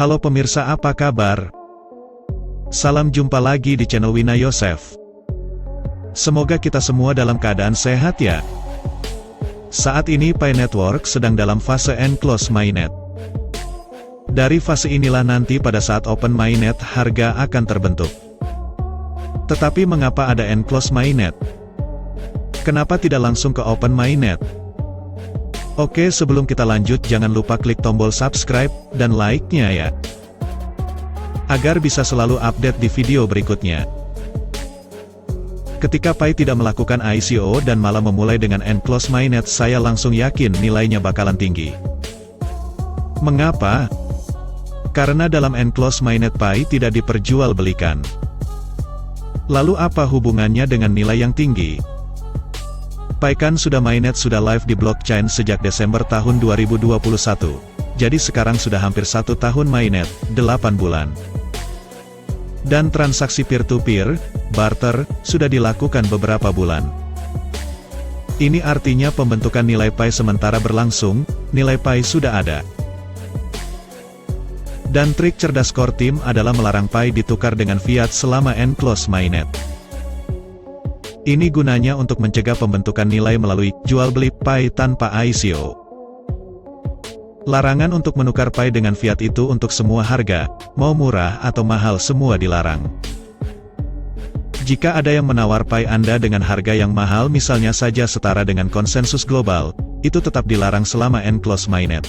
Halo pemirsa, apa kabar? Salam jumpa lagi di channel Wina Yosef. Semoga kita semua dalam keadaan sehat ya. Saat ini Pi Network sedang dalam fase enclose mainnet. Dari fase inilah nanti pada saat open mainnet harga akan terbentuk. Tetapi mengapa ada enclose mainnet? Kenapa tidak langsung ke open mainnet? Oke, sebelum kita lanjut jangan lupa klik tombol subscribe dan like-nya ya, agar bisa selalu update di video berikutnya. Ketika Pi tidak melakukan ICO dan malah memulai dengan enclose mainnet, saya langsung yakin nilainya bakalan tinggi. Mengapa? Karena dalam enclose mainnet Pi tidak diperjualbelikan. Lalu apa hubungannya dengan nilai yang tinggi? Pi kan sudah mainnet sudah live di blockchain sejak Desember tahun 2021. Jadi sekarang sudah hampir 1 tahun mainnet, 8 bulan. Dan transaksi peer-to-peer, barter, sudah dilakukan beberapa bulan. Ini artinya pembentukan nilai Pi sementara berlangsung, nilai Pi sudah ada. Dan trik cerdas core team adalah melarang Pi ditukar dengan fiat selama enclose mainnet. Ini gunanya untuk mencegah pembentukan nilai melalui jual beli Pi tanpa ICO. Larangan untuk menukar Pi dengan fiat itu untuk semua harga, mau murah atau mahal semua dilarang. Jika ada yang menawar Pi Anda dengan harga yang mahal misalnya saja setara dengan konsensus global, itu tetap dilarang selama enclose mainnet.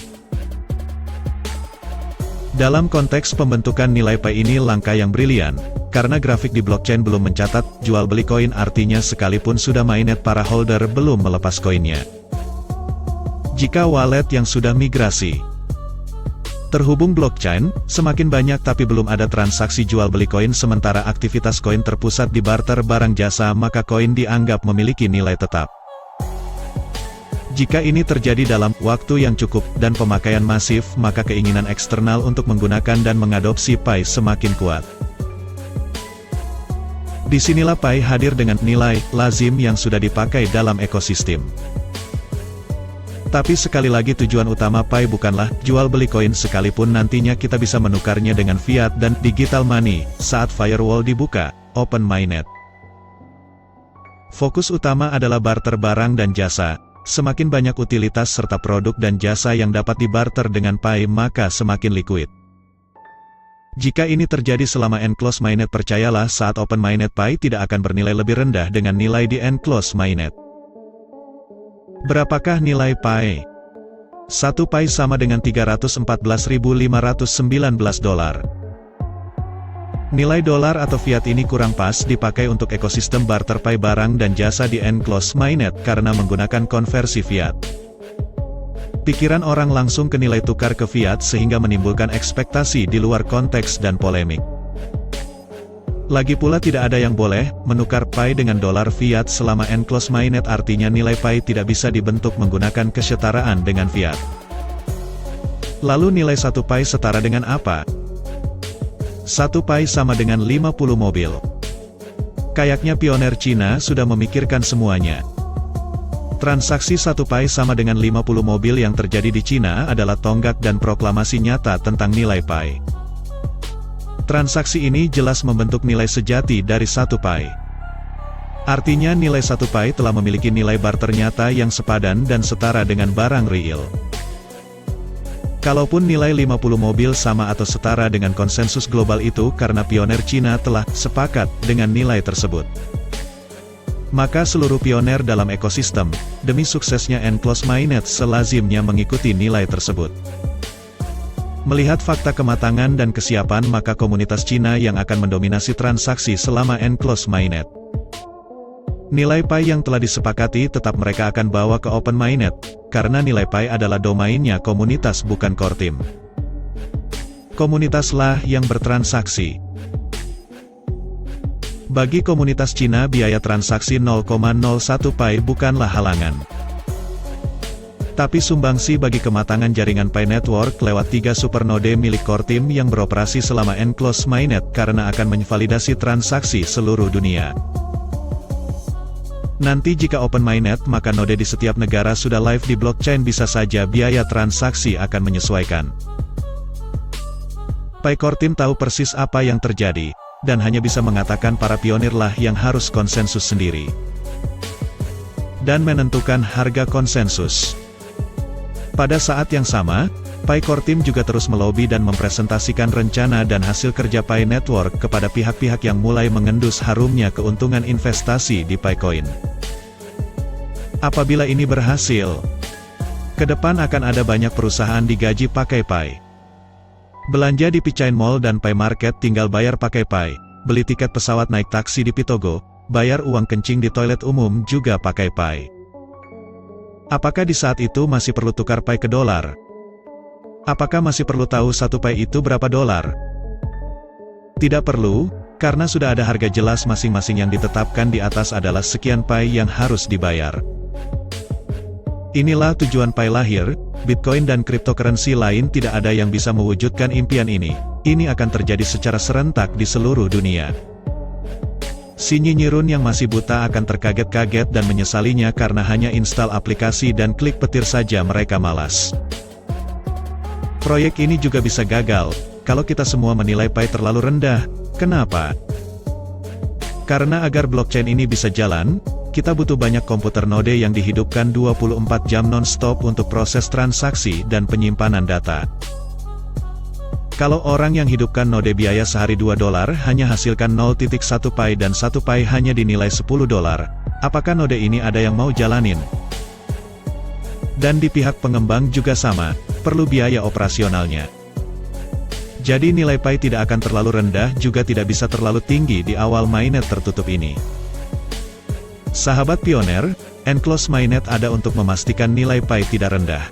Dalam konteks pembentukan nilai Pi ini langkah yang brilian, karena grafik di blockchain belum mencatat jual beli koin, artinya sekalipun sudah mainnet para holder belum melepas koinnya. Jika wallet yang sudah migrasi terhubung blockchain, semakin banyak tapi belum ada transaksi jual beli koin sementara aktivitas koin terpusat di barter barang jasa, maka koin dianggap memiliki nilai tetap. Jika ini terjadi dalam waktu yang cukup dan pemakaian masif, maka keinginan eksternal untuk menggunakan dan mengadopsi Pi semakin kuat. Disinilah Pi hadir dengan nilai lazim yang sudah dipakai dalam ekosistem. Tapi sekali lagi tujuan utama Pi bukanlah jual beli koin, sekalipun nantinya kita bisa menukarnya dengan fiat dan digital money saat firewall dibuka, open mainnet. Fokus utama adalah barter barang dan jasa. Semakin banyak utilitas serta produk dan jasa yang dapat dibarter dengan Pi, maka semakin liquid. Jika ini terjadi selama enclose mainnet, percayalah saat open mainnet Pi tidak akan bernilai lebih rendah dengan nilai di enclose mainnet. Berapakah nilai Pi? 1 Pi sama dengan $314.519. Nilai dolar atau fiat ini kurang pas dipakai untuk ekosistem barter Pi barang dan jasa di enclose mainnet karena menggunakan konversi fiat. Pikiran orang langsung ke nilai tukar ke fiat sehingga menimbulkan ekspektasi di luar konteks dan polemik. Lagi pula tidak ada yang boleh menukar Pi dengan dolar fiat selama enclose mainnet, artinya nilai Pi tidak bisa dibentuk menggunakan kesetaraan dengan fiat. Lalu nilai 1 Pi setara dengan apa? 1 Pi sama dengan 50 mobil. Kayaknya pioner Cina sudah memikirkan semuanya. Transaksi 1 Pi sama dengan 50 mobil yang terjadi di Cina adalah tonggak dan proklamasi nyata tentang nilai Pi. Transaksi ini jelas membentuk nilai sejati dari 1 Pi. Artinya nilai 1 Pi telah memiliki nilai barter nyata yang sepadan dan setara dengan barang real. Kalaupun nilai 50 mobil sama atau setara dengan konsensus global itu karena pioner Cina telah sepakat dengan nilai tersebut. Maka seluruh pioner dalam ekosistem, demi suksesnya enclose mainnet selazimnya mengikuti nilai tersebut. Melihat fakta kematangan dan kesiapan, maka komunitas Cina yang akan mendominasi transaksi selama enclose mainnet. Nilai Pi yang telah disepakati tetap mereka akan bawa ke open mainnet, karena nilai Pi adalah domainnya komunitas bukan core team. Komunitaslah yang bertransaksi. Bagi komunitas Cina biaya transaksi 0,01 Pi bukanlah halangan. Tapi sumbangsi bagi kematangan jaringan Pi Network lewat 3 supernode milik core team yang beroperasi selama enclose mainnet karena akan menvalidasi transaksi seluruh dunia. Nanti jika open mainnet maka node di setiap negara sudah live di blockchain, bisa saja biaya transaksi akan menyesuaikan. Pi Core Team tahu persis apa yang terjadi, dan hanya bisa mengatakan para pionirlah yang harus konsensus sendiri. Dan menentukan harga konsensus. Pada saat yang sama, Pi Core Team juga terus melobi dan mempresentasikan rencana dan hasil kerja Pi Network kepada pihak-pihak yang mulai mengendus harumnya keuntungan investasi di Picoin. Apabila ini berhasil, ke depan akan ada banyak perusahaan digaji pakai Pi. Belanja di Pichain Mall dan Pi Market tinggal bayar pakai Pi, beli tiket pesawat naik taksi di Pitogo, bayar uang kencing di toilet umum juga pakai Pi. Apakah di saat itu masih perlu tukar Pi ke dolar? Apakah masih perlu tahu satu Pi itu berapa dolar? Tidak perlu, karena sudah ada harga jelas masing-masing yang ditetapkan di atas adalah sekian Pi yang harus dibayar. Inilah tujuan Pi lahir. Bitcoin dan cryptocurrency lain tidak ada yang bisa mewujudkan impian ini. Ini akan terjadi secara serentak di seluruh dunia. Si nyinyirun yang masih buta akan terkaget-kaget dan menyesalinya karena hanya install aplikasi dan klik petir saja mereka malas. Proyek ini juga bisa gagal, kalau kita semua menilai Pi terlalu rendah. Kenapa? Karena agar blockchain ini bisa jalan, kita butuh banyak komputer node yang dihidupkan 24 jam non-stop untuk proses transaksi dan penyimpanan data. Kalau orang yang hidupkan node biaya sehari $2 hanya hasilkan 0.1 Pi dan 1 Pi hanya dinilai $10, apakah node ini ada yang mau jalanin? Dan di pihak pengembang juga sama, perlu biaya operasionalnya. Jadi nilai Pi tidak akan terlalu rendah juga tidak bisa terlalu tinggi di awal mainnet tertutup ini. Sahabat pioner, Enclosed Mainnet ada untuk memastikan nilai Pi tidak rendah.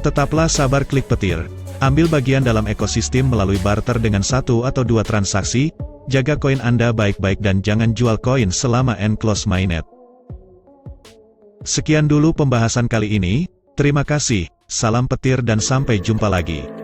Tetaplah sabar klik petir, ambil bagian dalam ekosistem melalui barter dengan 1 atau 2 transaksi, jaga koin Anda baik-baik dan jangan jual koin selama Enclosed Mainnet. Sekian dulu pembahasan kali ini, terima kasih, salam petir dan sampai jumpa lagi.